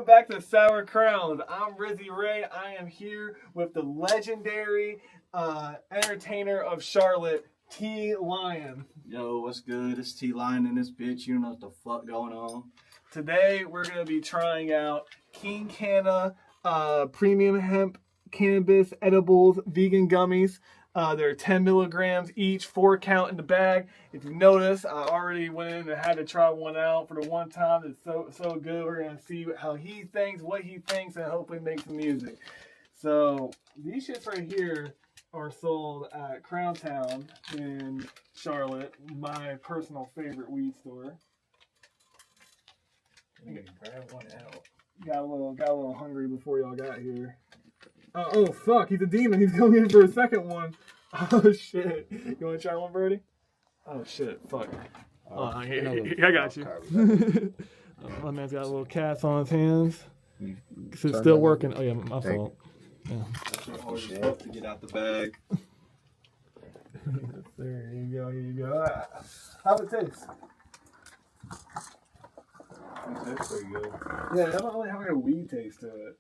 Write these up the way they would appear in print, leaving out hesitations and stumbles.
Welcome back to Sour Crowns. I'm Rizzy Rey. I am here with the legendary entertainer of Charlotte, Tlion. Yo, what's good? It's Tlion in this bitch. You know what the fuck going on. Today we're going to be trying out Canna premium hemp cannabis edibles vegan gummies. They're 10 milligrams each, 4 count in the bag. If you notice, I already went in and had to try one out for the one time. It's so good. We're going to see how he thinks, what he thinks, and hopefully make some music. So these shits right here are sold at Crown Town in Charlotte, my personal favorite weed store. Grab one out. Got a little hungry before y'all got here. Oh fuck, he's a demon. He's going in for a second one. Oh shit. You want to try one, Birdie? Oh shit, fuck. I got you. My man's got a little cast on his hands. So it's still working. Oh yeah, my fault. Yeah. That's your hardest stuff to get out the bag. There you go. How it taste? That's pretty good. Yeah, it doesn't really have like a weed taste to it.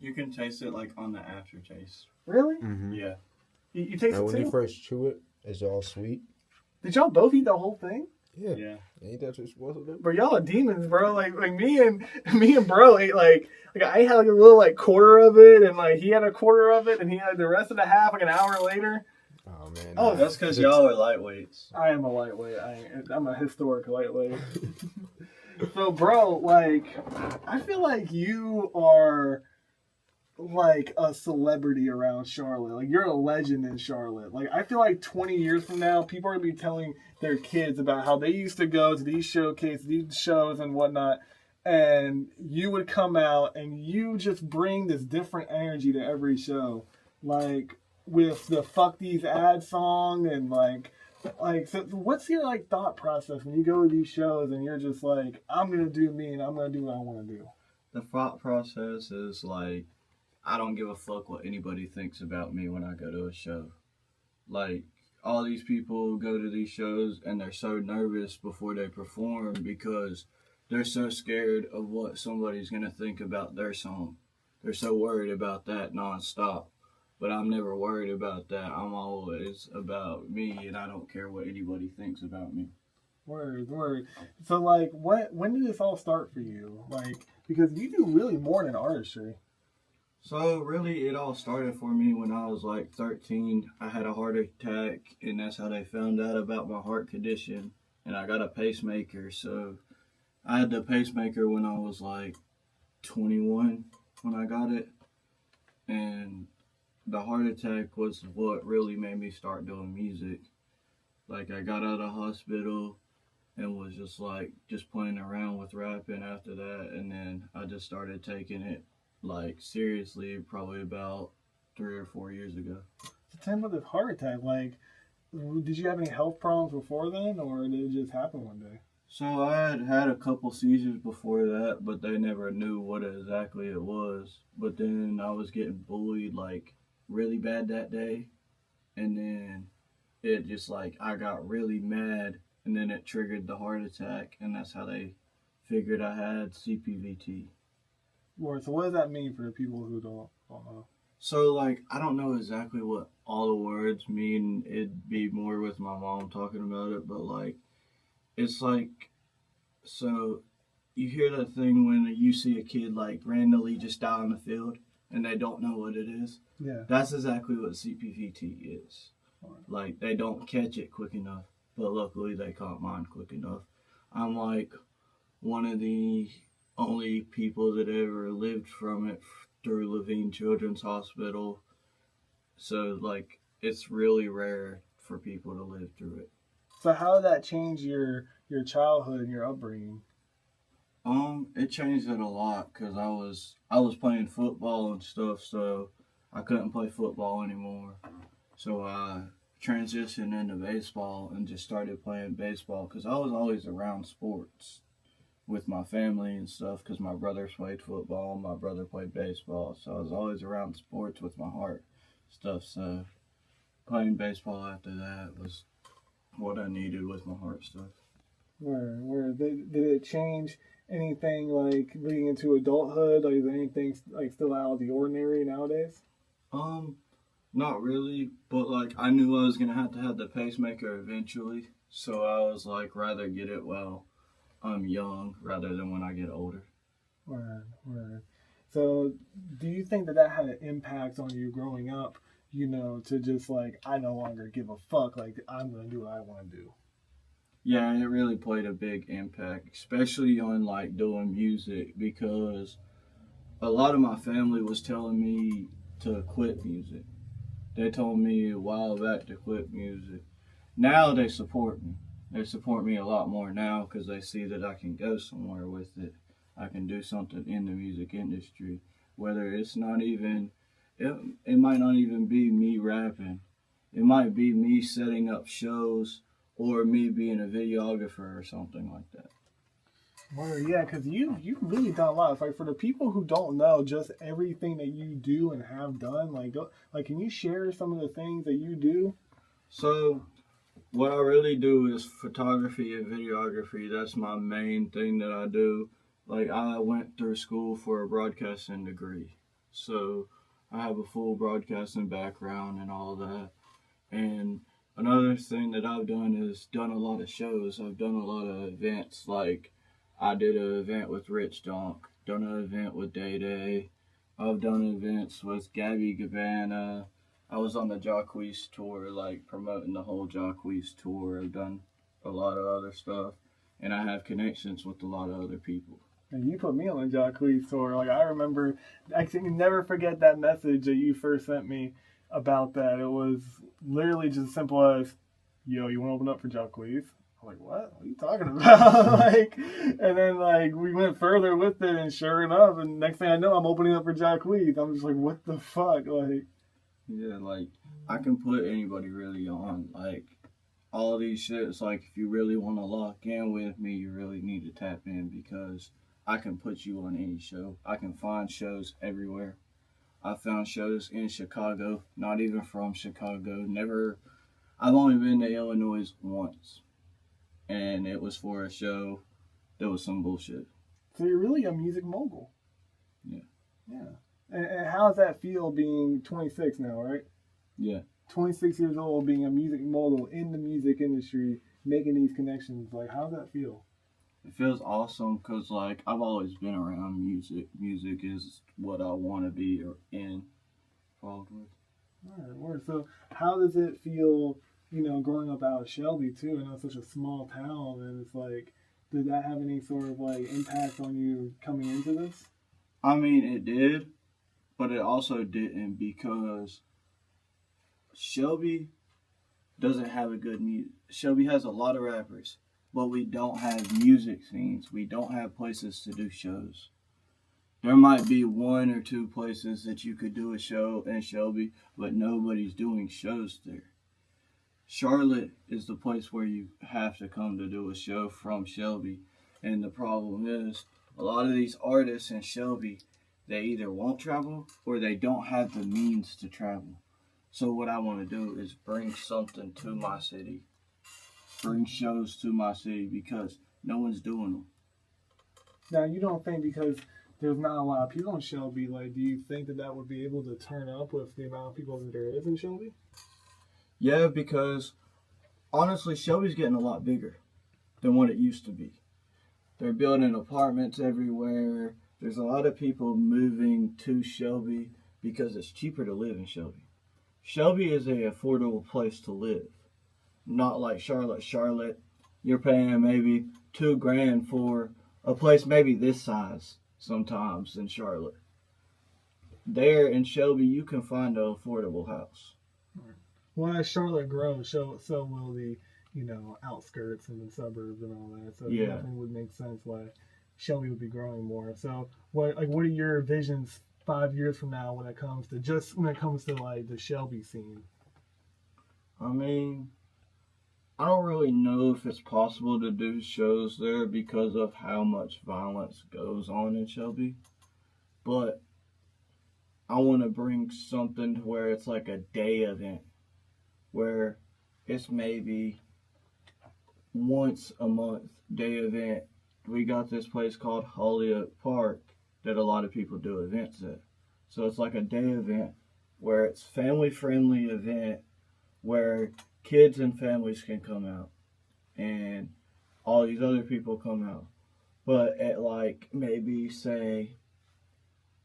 You can taste it like on the aftertaste. Really? Mm-hmm. Yeah. You taste it when too? you first chew it, it's all sweet. Did y'all both eat the whole thing? Yeah. Ain't that what you're supposed to do? Bro, y'all are demons, bro. Like me and bro ate like I had like a little like quarter of it, and like he had a quarter of it, and he had the rest of the half like an hour later. Oh man. Oh, That's because y'all are lightweights. I am a lightweight. I'm a historic lightweight. So, bro, like I feel like you are like a celebrity around Charlotte. Like you're a legend in Charlotte. Like I feel like 20 years from now, people are gonna be telling their kids about how they used to go to these showcases, these shows and whatnot, and you would come out and you just bring this different energy to every show, like with the "fuck these ads" song and like. So what's your like thought process when you go to these shows and you're just like, I'm gonna do me and I'm gonna do what I want to do? The thought process is like, I don't give a fuck what anybody thinks about me when I go to a show. Like, all these people go to these shows and they're so nervous before they perform because they're so scared of what somebody's going to think about their song. They're so worried about that nonstop. But I'm never worried about that. I'm always about me and I don't care what anybody thinks about me. Word. So, like, when did this all start for you? Like, because you do really more than artistry. So really, it all started for me when I was like 13. I had a heart attack, and that's how they found out about my heart condition. And I got a pacemaker. So I had the pacemaker when I was like 21 when I got it. And the heart attack was what really made me start doing music. Like I got out of the hospital and was just playing around with rapping after that. And then I just started taking it like seriously probably about 3 or 4 years ago. So tell me about this heart attack. Like, did you have any health problems before then, or did it just happen one day? So I had a couple seizures before that, but they never knew what exactly it was. But then I was getting bullied like really bad that day, and then it just like I got really mad, and then it triggered the heart attack, and that's how they figured I had CPVT. So what does that mean for the people who don't know? So, like, I don't know exactly what all the words mean. It'd be more with my mom talking about it, but, like, it's like, so you hear that thing when you see a kid, like, randomly just die on the field and they don't know what it is? Yeah. That's exactly what CPVT is. Like, they don't catch it quick enough, but luckily they caught mine quick enough. I'm, like, one of the only people that ever lived from it through Levine Children's Hospital. So, like, it's really rare for people to live through it. So how did that change your childhood and your upbringing? It changed it a lot because I was playing football and stuff, so I couldn't play football anymore. So I transitioned into baseball and just started playing baseball because I was always around sports with my family and stuff because my brothers played football, my brother played baseball, so I was always around sports with my heart stuff. So playing baseball after that was what I needed with my heart stuff. Did it change anything like leading into adulthood? Like, is there anything like still out of the ordinary nowadays? Not really, but like I knew I was gonna have to have the pacemaker eventually, so I was like rather get it while I'm young rather than when I get older. Right. So, do you think that that had an impact on you growing up? You know, to just like, I no longer give a fuck. Like, I'm gonna do what I want to do. Yeah, it really played a big impact, especially on like doing music because a lot of my family was telling me to quit music. They told me a while back to quit music. Now they support me. They support me a lot more now because they see that I can go somewhere with it. I can do something in the music industry, whether it's not even, it might not even be me rapping. It might be me setting up shows or me being a videographer or something like that. Well, yeah, because you really done a lot. It's like for the people who don't know, just everything that you do and have done. Like, can you share some of the things that you do? So what I really do is photography and videography. That's my main thing that I do. Like I went through school for a broadcasting degree. So I have a full broadcasting background and all that. And another thing that I've done is done a lot of shows. I've done a lot of events. Like I did an event with Rich Donk, done an event with Day Day. I've done events with Gabby Gabbana. I was on the Jacquees tour, like promoting the whole Jacquees tour. I've done a lot of other stuff, and I have connections with a lot of other people. And you put me on the Jacquees tour. Like, I remember, I can never forget that message that you first sent me about that. It was literally just as simple as, yo, you want to open up for Jacquees? I'm like, what? What are you talking about? Like, and then like we went further with it, and sure enough, and next thing I know, I'm opening up for Jacquees. I'm just like, what the fuck? Like, yeah, like I can put anybody really on. Like all these shits. Like if you really want to lock in with me, you really need to tap in because I can put you on any show. I can find shows everywhere. I found shows in Chicago, not even from Chicago. Never. I've only been to Illinois once, and it was for a show that was some bullshit. so you're really a music mogul. Yeah. Yeah. And how does that feel being 26 now, right? Yeah. 26 years old, being a music mogul in the music industry, making these connections. Like, how does that feel? It feels awesome because, like, I've always been around music. Music is what I want to be involved with. All right, word. So, how does it feel, you know, growing up out of Shelby, too? I know it's such a small town, and it's like, did that have any sort of, like, impact on you coming into this? I mean, it did, but it also didn't because Shelby doesn't have a good music. Shelby has a lot of rappers, but we don't have music scenes. We don't have places to do shows. There might be one or two places that you could do a show in Shelby, but nobody's doing shows there. Charlotte is the place where you have to come to do a show from Shelby. And the problem is, a lot of these artists in Shelby, they either won't travel or they don't have the means to travel. So what I want to do is bring something to my city. Bring shows to my city because no one's doing them. Now, you don't think because there's not a lot of people in Shelby, like, do you think that that would be able to turn up with the amount of people that there is in Shelby? Yeah, because honestly, Shelby's getting a lot bigger than what it used to be. They're building apartments everywhere. There's a lot of people moving to Shelby because it's cheaper to live in Shelby. Shelby is an affordable place to live. Not like Charlotte. Charlotte, you're paying maybe $2,000 for a place maybe this size sometimes in Charlotte. There in Shelby, you can find an affordable house. Well, as Charlotte grows, so will the, you know, outskirts and the suburbs and all that. So it definitely would make sense why Shelby would be growing more. So what are your visions 5 years from now when it comes to like the Shelby scene? I mean, I don't really know if it's possible to do shows there because of how much violence goes on in Shelby. But I want to bring something to where it's like a day event. Where it's maybe once a month day event we got this place called Holyoke Park that a lot of people do events at. So it's like a day event where it's family friendly event where kids and families can come out and all these other people come out. But at like maybe say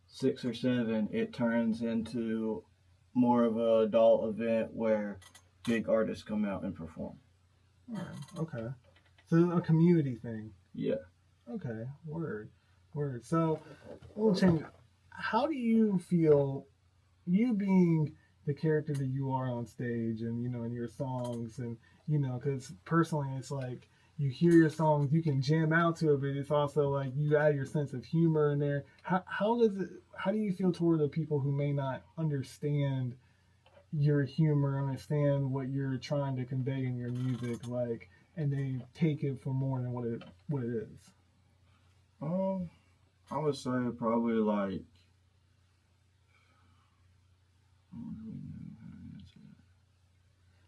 6 or 7, it turns into more of an adult event where big artists come out and perform. Okay. So a community thing. Yeah. Okay. Word. So, we'll change. How do you feel, you being the character that you are on stage and, in your songs and, because personally it's like you hear your songs, you can jam out to it, but it's also like you add your sense of humor in there. How do you feel toward the people who may not understand your humor, understand what you're trying to convey in your music, like, and they take it for more than what it is? I would say probably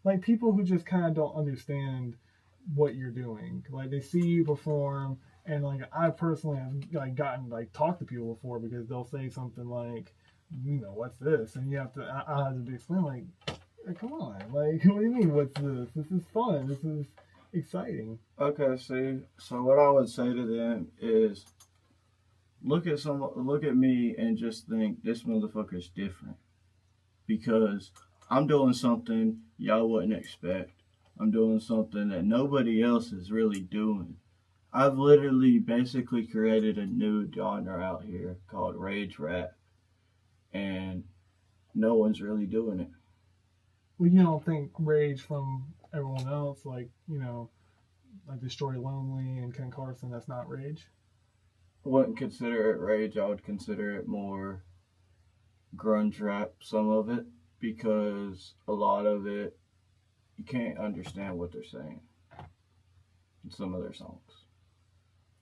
like people who just kind of don't understand what you're doing. Like they see you perform, and like I personally have like gotten like talked to people before because they'll say something like, what's this? And you have to I have to explain like, come on, like what do you mean what's this? This is fun. This is exciting. Okay, see, so what I would say to them is look at me and just think this motherfucker's different because I'm doing something y'all wouldn't expect. I'm doing something that nobody else is really doing. I've literally basically created a new genre out here called rage rap, and no one's really doing it. Well, you don't think rage from everyone else, like like Destroy Lonely and Ken Carson, that's not rage? I wouldn't consider it rage. I would consider it more grunge rap, some of it, because a lot of it you can't understand what they're saying in some of their songs.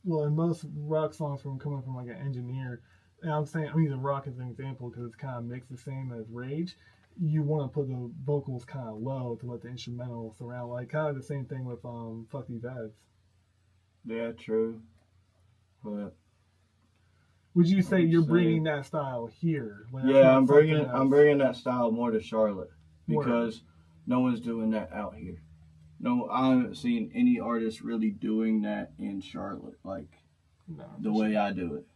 Well, in most rock songs coming from like an engineer, and I'm using rock as an example because it's kind of mixed the same as rage. You want to put the vocals kind of low to let the instrumental surround, like kind of the same thing with Fuck These Ads. Yeah, true. But would you say you're bringing that style here? Yeah, I'm bringing that style more to Charlotte because no one's doing that out here. No, I haven't seen any artist really doing that in Charlotte, like the way I do it.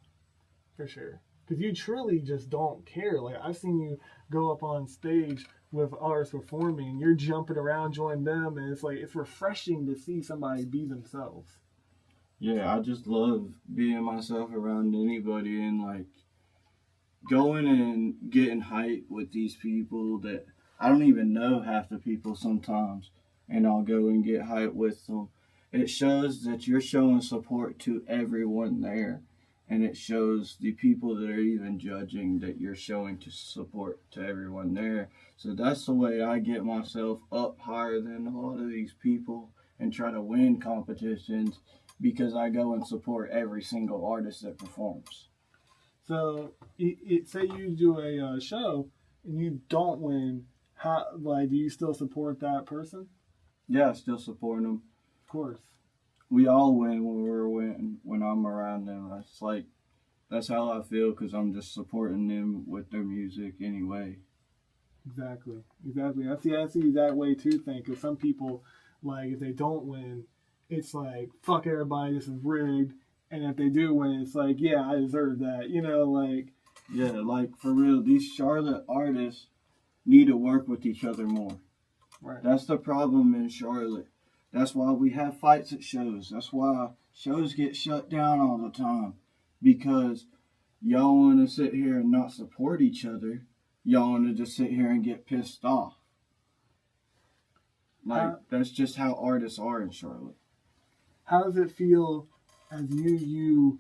For sure. Because you truly just don't care. Like, I've seen you go up on stage with artists performing, and you're jumping around, joining them, and it's like, it's refreshing to see somebody be themselves. Yeah, I just love being myself around anybody and, like, going and getting hype with these people that I don't even know half the people sometimes, and I'll go and get hype with them. It shows that you're showing support to everyone there. And it shows the people that are even judging that you're showing to support to everyone there. So that's the way I get myself up higher than a lot of these people and try to win competitions because I go and support every single artist that performs. So, say you do a show and you don't win, do you still support that person? Yeah, I still support them. Of course. We all win when I'm around them. It's like that's how I feel because I'm just supporting them with their music anyway. Exactly. I see that way too. Because some people, like, if they don't win, it's like fuck everybody. This is rigged. And if they do win, it's like, yeah, I deserve that. Yeah, like for real, these Charlotte artists need to work with each other more. Right. That's the problem in Charlotte. That's why we have fights at shows. That's why shows get shut down all the time. Because y'all want to sit here and not support each other. Y'all want to just sit here and get pissed off. Like, that's just how artists are in Charlotte. How does it feel as you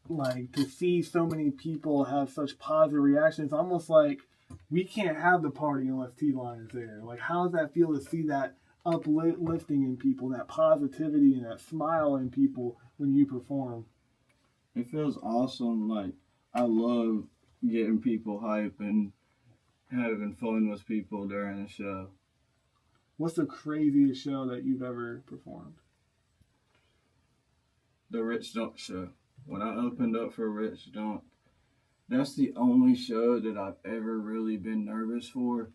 like to see so many people have such positive reactions? Almost like we can't have the party unless Tlion is there. Like, how does that feel to see that uplifting in people, that positivity and that smile in people when you perform? It feels awesome. Like, I love getting people hype and having fun with people during the show. What's the craziest show that you've ever performed? the Rich Dunk show. When I opened up for Rich Dunk, that's the only show that I've ever really been nervous for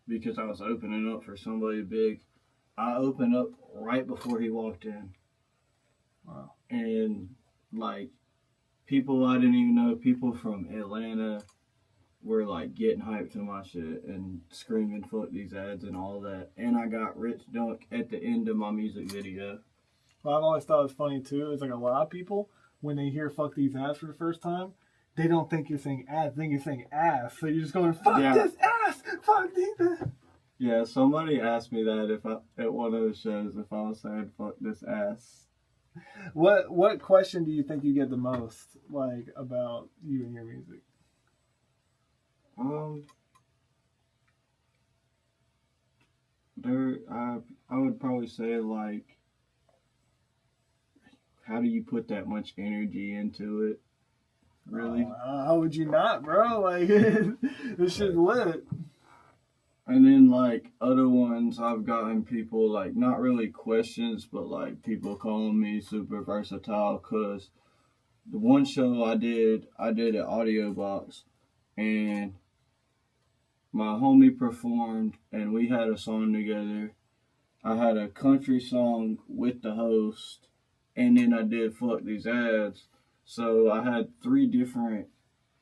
because I was opening up for somebody big. I opened up right before he walked in. Wow. And, like, people I didn't even know, people from Atlanta were, like, getting hyped to my shit and screaming, fuck these ads and all that. And I got Rich Dunk at the end of my music video. Well, I've always thought it was funny, too. It's like a lot of people, when they hear fuck these ads for the first time, they don't think you're saying ads. They think you're saying ass. So you're just going, fuck this ass! Fuck these ass! Yeah, somebody asked me that at one of the shows if I was saying fuck this ass. What question do you think you get the most, like, about you and your music? I would probably say, like, how do you put that much energy into it? Really? How would you not, bro? Like, this shit's lit. And then, like, other ones, I've gotten people, like, not really questions, but, like, people calling me super versatile, because the one show I did an audio box, and my homie performed, and we had a song together. I had a country song with the host, and then I did Fuck These Ads. So I had 3 different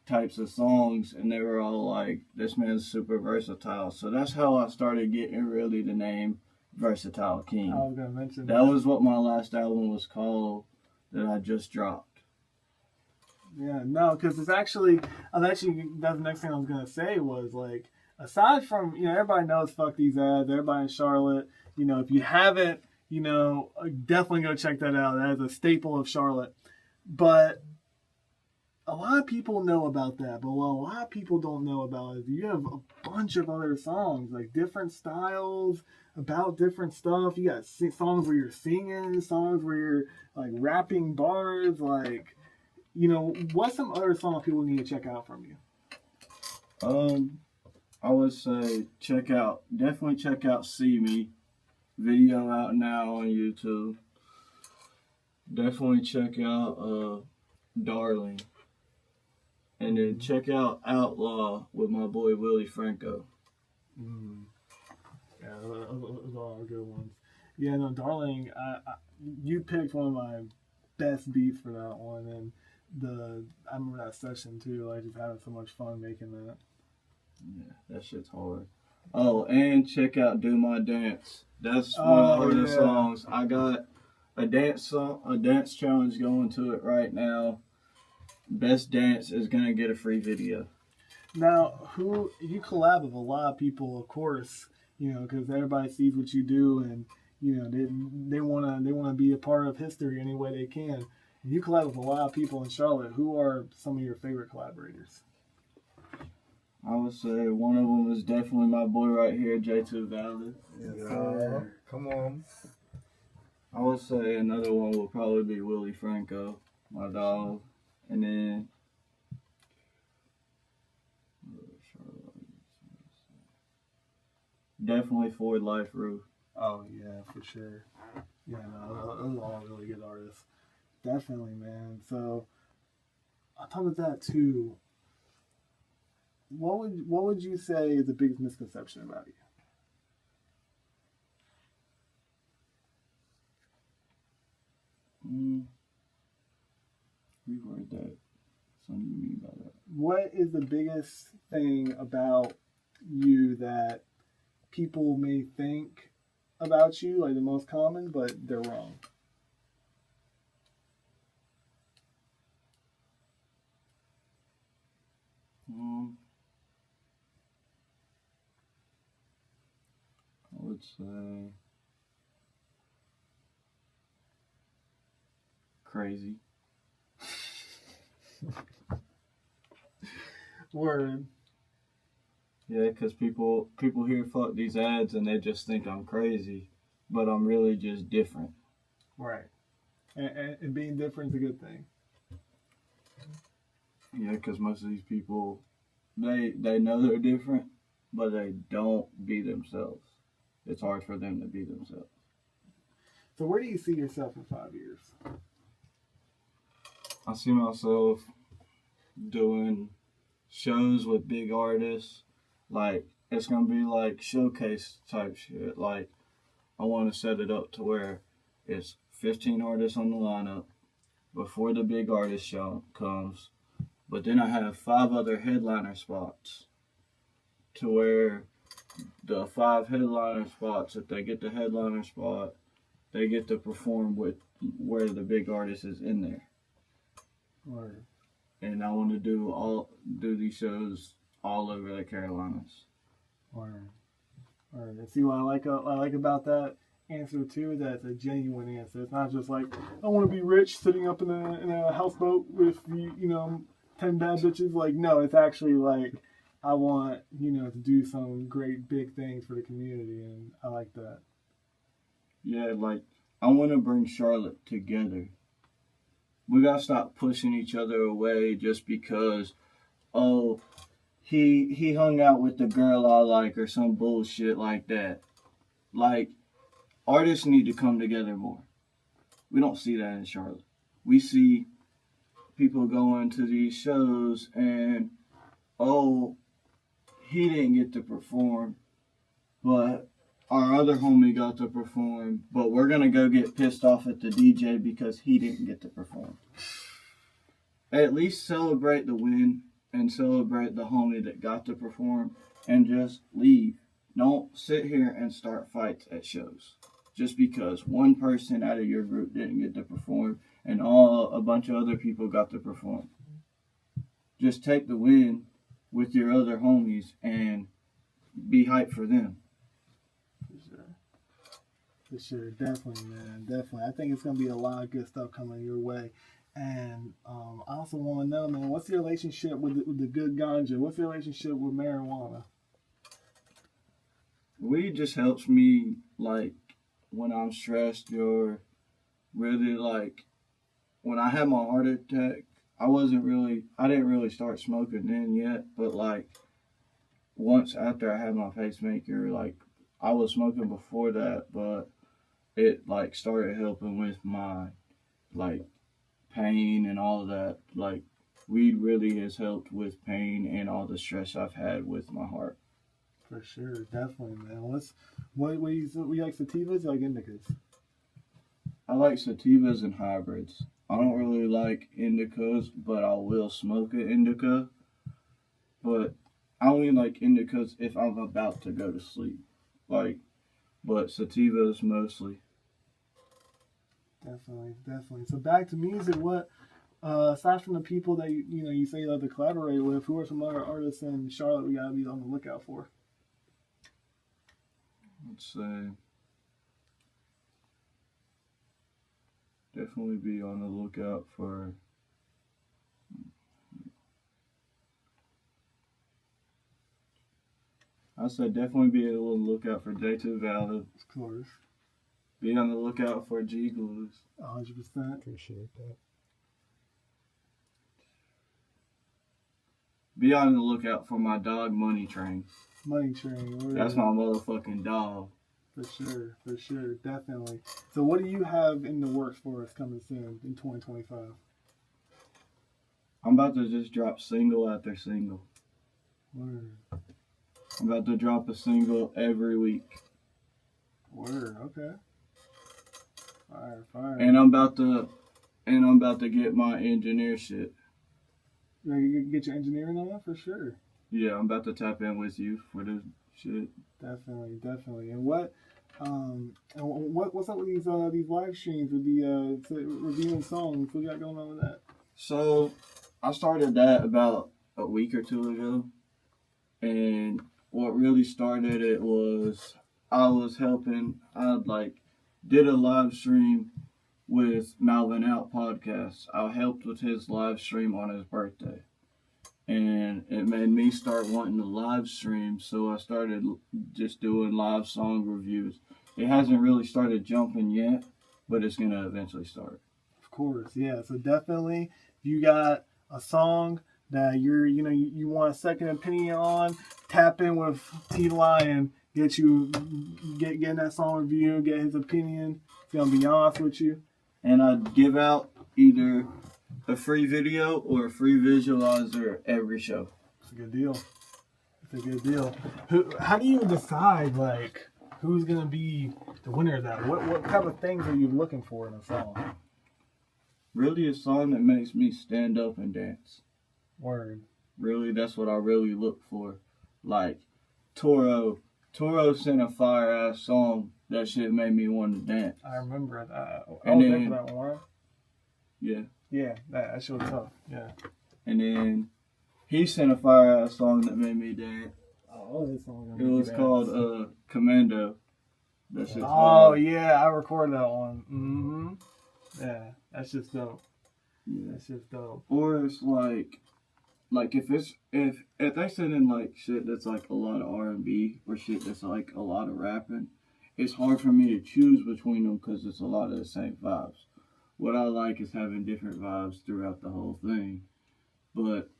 types of songs, and they were all like, this man's super versatile. So that's how I started getting really the name Versatile King. I was going to mention that was what my last album was called that I just dropped. Yeah, no, because that's the next thing I was going to say was, like, aside from, everybody knows Fuck These Ads, everybody in Charlotte, if you haven't, definitely go check that out. That is a staple of Charlotte. But a lot of people know about that, but what a lot of people don't know about is you have a bunch of other songs, like different styles, about different stuff. You got songs where you're singing, songs where you're, like, rapping bars, like, what's some other songs people need to check out from you? I would say definitely check out See Me. Video out now on YouTube. Definitely check out Darling. And then check out Outlaw with my boy Willie Franco. Yeah, those are all good ones. Yeah, no, Darling, you picked one of my best beats for that one, and I remember that session too. Like, just having so much fun making that. Yeah, that shit's hard. Oh, and check out Do My Dance. That's one of the songs. I got a dance challenge going to it right now. Best dance is gonna get a free video. Now, who you collab with a lot of people, of course, because everybody sees what you do, and they wanna be a part of history any way they can. And you collab with a lot of people in Charlotte. Who are some of your favorite collaborators? I would say one of them is definitely my boy right here, J2 Valley. Yeah, come on. I would say another one will probably be Willie Franco, my dog. And then definitely Ford Life Roof. Oh yeah, for sure. Yeah, no, those are all really good artists. Definitely, man. So on top of that too, what would you say is the biggest misconception about you? Reword that. Something you mean by that? What is the biggest thing about you that people may think about you, like the most common, but they're wrong? I would say crazy. Word. Yeah, because people hear Fuck These Ads and they just think I'm crazy, but I'm really just different. Right. And being different is a good thing. Yeah, because most of these people, they know they're different, but they don't be themselves. It's hard for them to be themselves. So where do you see yourself in 5 years? I see myself doing shows with big artists. Like, it's going to be like showcase type shit. Like, I want to set it up to where it's 15 artists on the lineup before the big artist show comes. But then I have 5 other headliner spots to where the 5 headliner spots, if they get the headliner spot, they get to perform with where the big artist is in there. Word. And I want to do these shows all over the Carolinas. Word. Word. And see what I like about that answer too, that's a genuine answer. It's not just like, I want to be rich sitting up in a houseboat with 10 bad bitches. Like, no, it's actually like, I want, to do some great big things for the community, and I like that. Yeah, like, I want to bring Charlotte together. We got to stop pushing each other away just because, oh, he hung out with the girl I like or some bullshit like that. Like, artists need to come together more. We don't see that in Charlotte. We see people going to these shows and, oh, he didn't get to perform, but our other homie got to perform, but we're going to go get pissed off at the DJ because he didn't get to perform. At least celebrate the win and celebrate the homie that got to perform and just leave. Don't sit here and start fights at shows just because one person out of your group didn't get to perform and a bunch of other people got to perform. Just take the win with your other homies and be hyped for them. For sure, definitely, man, definitely. I think it's gonna be a lot of good stuff coming your way. And I also want to know, man, what's your relationship with the good ganja? What's your relationship with marijuana? Weed just helps me, like, when I'm stressed or really, like, when I had my heart attack, I didn't really start smoking then yet, but, like, once after I had my pacemaker, like, I was smoking before that, but it, like, started helping with my, like, pain and all of that. Like, weed really has helped with pain and all the stress I've had with my heart. For sure, definitely, man. What you like sativas or like indicas? I like sativas and hybrids. I don't really like indicas, but I will smoke an indica. But I only like indicas if I'm about to go to sleep. Like, but sativas mostly. Definitely. So back to music, what aside from the people that you say you love to collaborate with, who are some other artists in Charlotte we gotta be on the lookout for? Let's say definitely be on the lookout for I said definitely be on the lookout for J2 Valid. Of course. Be on the lookout for G Glues. 100%. Appreciate that. Be on the lookout for my dog Money Train. Money Train. That's my motherfucking dog. For sure, definitely. So what do you have in the works for us coming soon in 2025? I'm about to just drop single after single. Word. I'm about to drop a single every week. Word, okay. Fire. And I'm about to get my engineer shit. You get your engineering on that for sure. Yeah, I'm about to tap in with you for this shit. Definitely. And what's up with these live streams with the reviewing songs? What you got going on with that? So I started that about a week or two ago, and what really started it was I did a live stream with Malvin Out podcast. I helped with his live stream on his birthday. And it made me start wanting to live stream, so I started just doing live song reviews. It hasn't really started jumping yet, but it's going to eventually start. Of course, yeah. So definitely, if you got a song that you want a second opinion on, tap in with Tlion, get that song review, get his opinion. He's going to be honest with you. And I'd give out either a free video or a free visualizer every show. It's a good deal. It's a good deal. How do you decide, like, who's going to be the winner of that? What type of things are you looking for in a song? Really a song that makes me stand up and dance. Word. Really, that's what I really look for. Like, Toro sent a fire-ass song. That shit made me want to dance. I remember that. I And was there then- for that one, right? Yeah. Yeah, that shit was tough. Yeah. And then he sent a fire-ass song that made me dance. Oh, this song. It was called Commando. That shit's Oh, hard. yeah, I recorded that one. Mm-hmm. Yeah, that's just dope. Yeah. That's just dope. Or it's like if they send in like shit that's like a lot of R&B or shit that's like a lot of rapping, it's hard for me to choose between them because it's a lot of the same vibes. What I like is having different vibes throughout the whole thing. But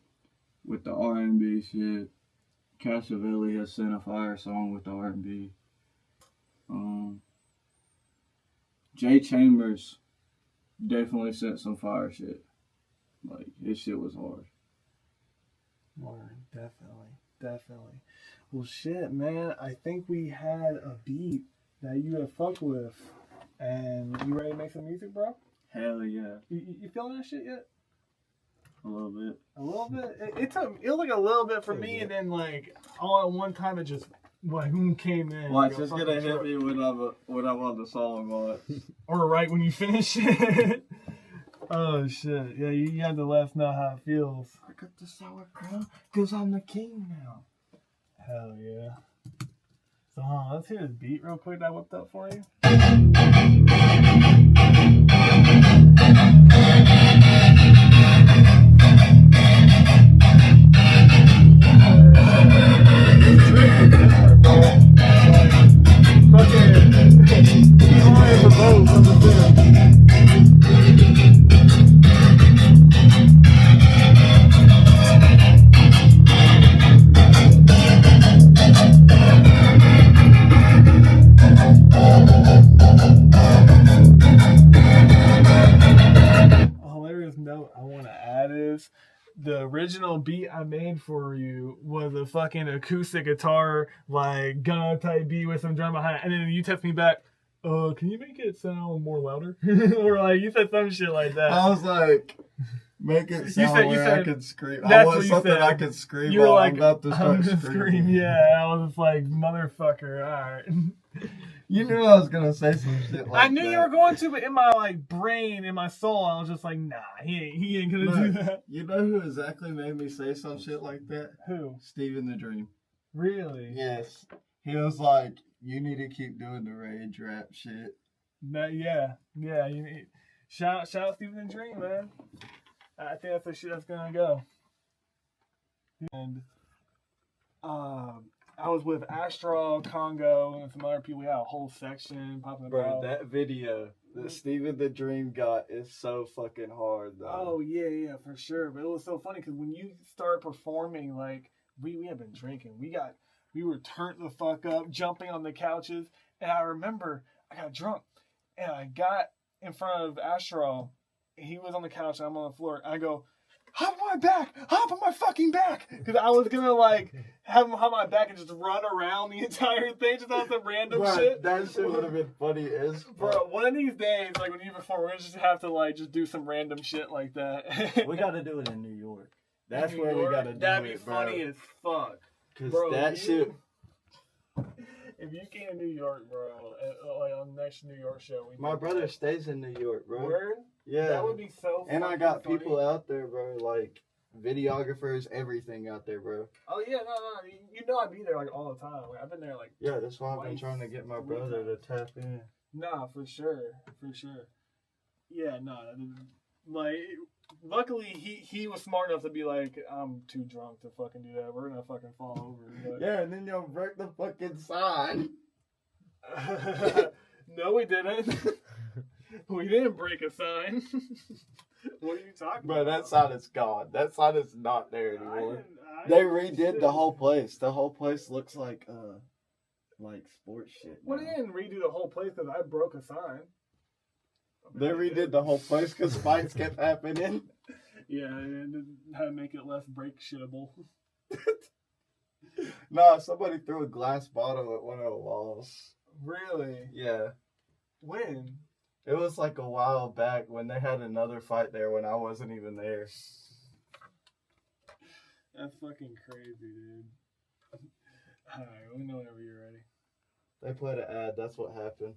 with the R&B shit, Cassavelli has sent a fire song with the R&B. Jay Chambers definitely sent some fire shit. Like, his shit was hard. Word. Definitely. Well, shit, man. I think we had a beat that you have fucked with. And you ready to make some music, bro? Hell yeah. You feeling that shit yet? A little bit. A little bit. It was like a little bit for me, and then like all at one time it just like came in. Watch, like a it's gonna fucking hit truck. me when I'm on the song. Watch. Or right when you finish it. Oh shit! Yeah, you have to let us know how it feels. I got the sour crown because I'm the king now. Hell yeah! So let's hear this beat real quick that I whipped up for you. The original beat I made for you was a fucking acoustic guitar, like Gunna type beat with some drum behind it. And then you text me back, can you make it sound more louder? Or like you said some shit like that. I was like, make it sound I could scream. I That's want what you something said. I could scream. You were like, I'm about to start I'm gonna screaming. scream. Yeah, I was just like, motherfucker. All right. You knew I was gonna say some shit like I knew that. you were going to, but in my like brain, in my soul, I was just like, nah, he ain't gonna do that. You know who exactly made me say some shit like that? Who? Steven the Dream. Really? Yes. He was like, you need to keep doing the rage rap shit. Yeah. You need shout out Steven the Dream, man. I think that's the shit that's gonna go. And I was with Astral, Congo, and some other people. We had a whole section popping about. Bro, that video that Steven the Dream got is so fucking hard, though. Oh, yeah, for sure. But it was so funny because when you start performing, like, we had been drinking. We were turned the fuck up, jumping on the couches. And I remember I got drunk. And I got in front of Astral. He was on the couch and I'm on the floor. And I go, hop on my back! Hop on my fucking back! Because I was gonna like have him hop on my back and just run around the entire thing, just on some random shit. That shit would have been funny as fuck. Bro, one of these days, like when you perform, we're gonna just have to like just do some random shit like that. We gotta do it in New York. That's New where York? we gotta do That'd be it, bro. funny as fuck. Cause Bro, that shit. If you came to New York, bro, like on the next New York show, My brother stays in New York, bro. Word? Yeah. That would be so. And I got funny. people out there, bro. Like videographers, everything out there, bro. Oh yeah, no, you know I'd be there like all the time. Like, I've been there like. Yeah, that's why I've been twice, trying to get my 3 brother to times. tap in. Nah, for sure. Yeah, no, like, luckily he was smart enough to be like, I'm too drunk to fucking do that. We're gonna fucking fall over. But... Yeah, and then you'll break the fucking sign. No, we didn't. We didn't break a sign. What are you talking Bro, about? that sign is gone. That sign is not there anymore. I They didn't- redid the whole place. The whole place looks like sports shit. Well, they now. didn't redo the whole place because I broke a sign. They redid the whole place because fights kept happening. Yeah, and how to make it less break shittable. No, somebody threw a glass bottle at one of the walls. Really? Yeah. When? It was like a while back when they had another fight there when I wasn't even there. That's fucking crazy, dude. Alright, let me know whenever you're ready. They played an ad, that's what happened.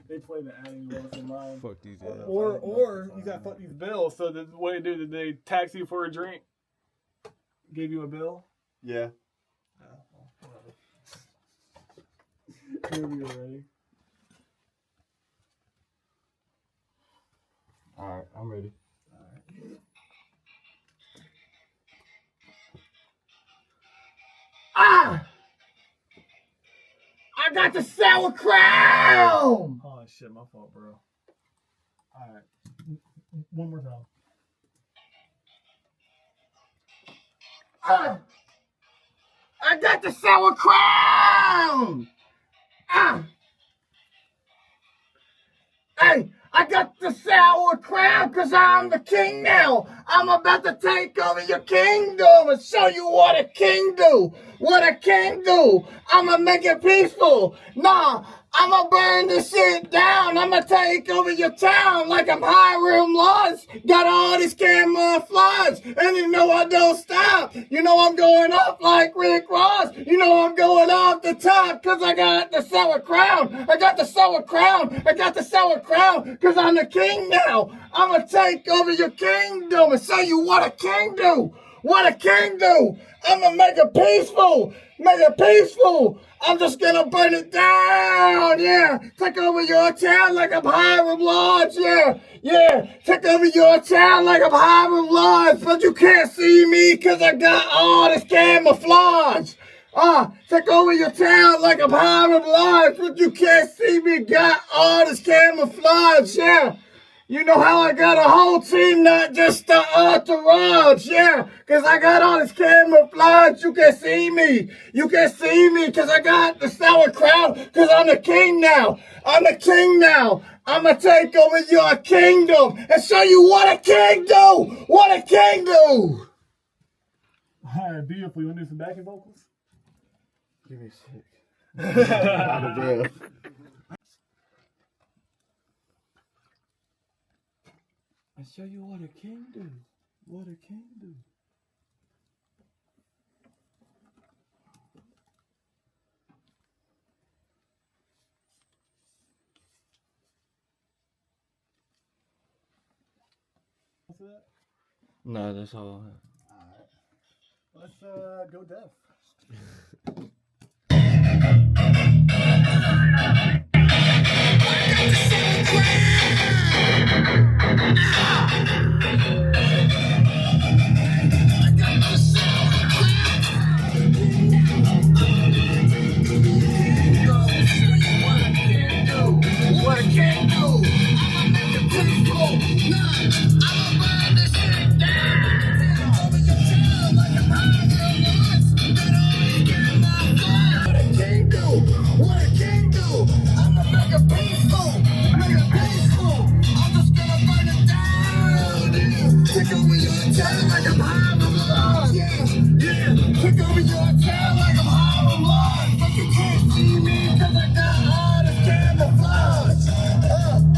They play the ad and you lost your mind. Fuck these ads. Or you got fuck these bills. So what did they do? Did they tax you for a drink? Gave you a bill? Yeah. Whenever you're ready. Alright, I'm ready. Ah! I got the sour crown! Oh shit, my fault, bro. Alright. One more time. Ah! I got the sour crown! Ah! Hey, I got the sour crown because I'm the king now. I'm about to take over your kingdom and show you what a king do. What a king do. I'm going to make it peaceful. Nah, I'm going to burn this shit down. I'm going to take over your town like I'm Hiram Laws. Got all these camouflage. And you know I don't stop. You know I'm going up like Rick Ross. You know I'm going off the top because I got the sour crown. I got the sour crown. I got the sour crown because I'm the king now. I'm going to take over your kingdom and show you what a king do. What a king do. I'm going to make it peaceful. Make it peaceful. I'm just going to burn it down. Yeah. Take over your town like I'm Hiram Lodge. Yeah. Yeah. Take over your town like I'm Hiram Lodge. But you can't see me because I got all this camouflage. Take over your town like I'm Hiram Lodge. But you can't see me. Got all this camouflage. Yeah. You know how I got a whole team, not just the entourage, yeah. Because I got all this camouflage, you can see me. You can see me because I got the sour crown because I'm the king now. I'm the king now. I'm going to take over your kingdom and show you what a king do. What a king do. Alright, beautiful. You want to do some backing vocals? Give me a sec. Out of breath. I show you what a king do. What a king do. What's that? No, that's all. Alright. Let's go deaf. What a king do. I'ma make it peaceful. Nah, I'ma burn this shit down. Over your town like a what a king do. What a king do. I'ma make it peaceful. Make it peaceful. I'm just gonna burn it down. Yeah. Take over your town like I'm Hiram Laws. Yeah, yeah. Take over your town like I'm Hiram Laws. But you can't see me cause I got all this camouflage.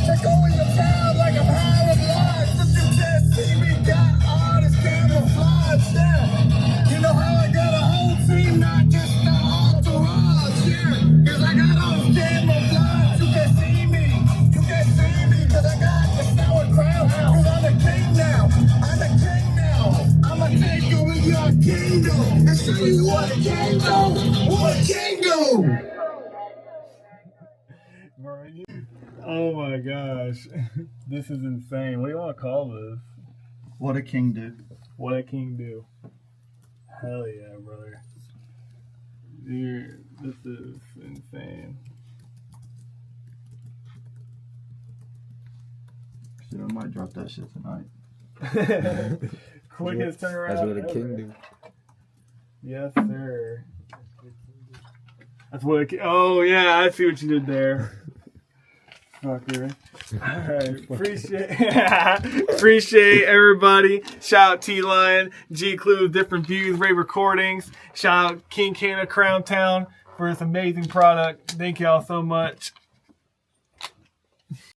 Take over your town like I'm Hiram Laws. But you can't see me, got all this camouflage. Yeah. You know how I got a whole team, not just the entourage. Yeah. Cause I got all this camouflage. You can see me. You can see me cause I got the sour crown. Cause I'm the king now. I'm the king now. I'ma take over your kingdom and show you what a king do. What a king do. Oh my gosh. This is insane. What do you want to call this? What a king do. What a king do. Hell yeah, brother. Dude, this is insane. Shit, I might drop that shit tonight. Quickest turnaround. That's what a ever. king do. Yes, sir. That's what a king. Oh, yeah, I see what you did there. motherfucker. All right, appreciate everybody. Shout out Tlion, G Clue, Different Views, Rey Recordings. Shout out King Canna, Crown Town for this amazing product. Thank y'all so much.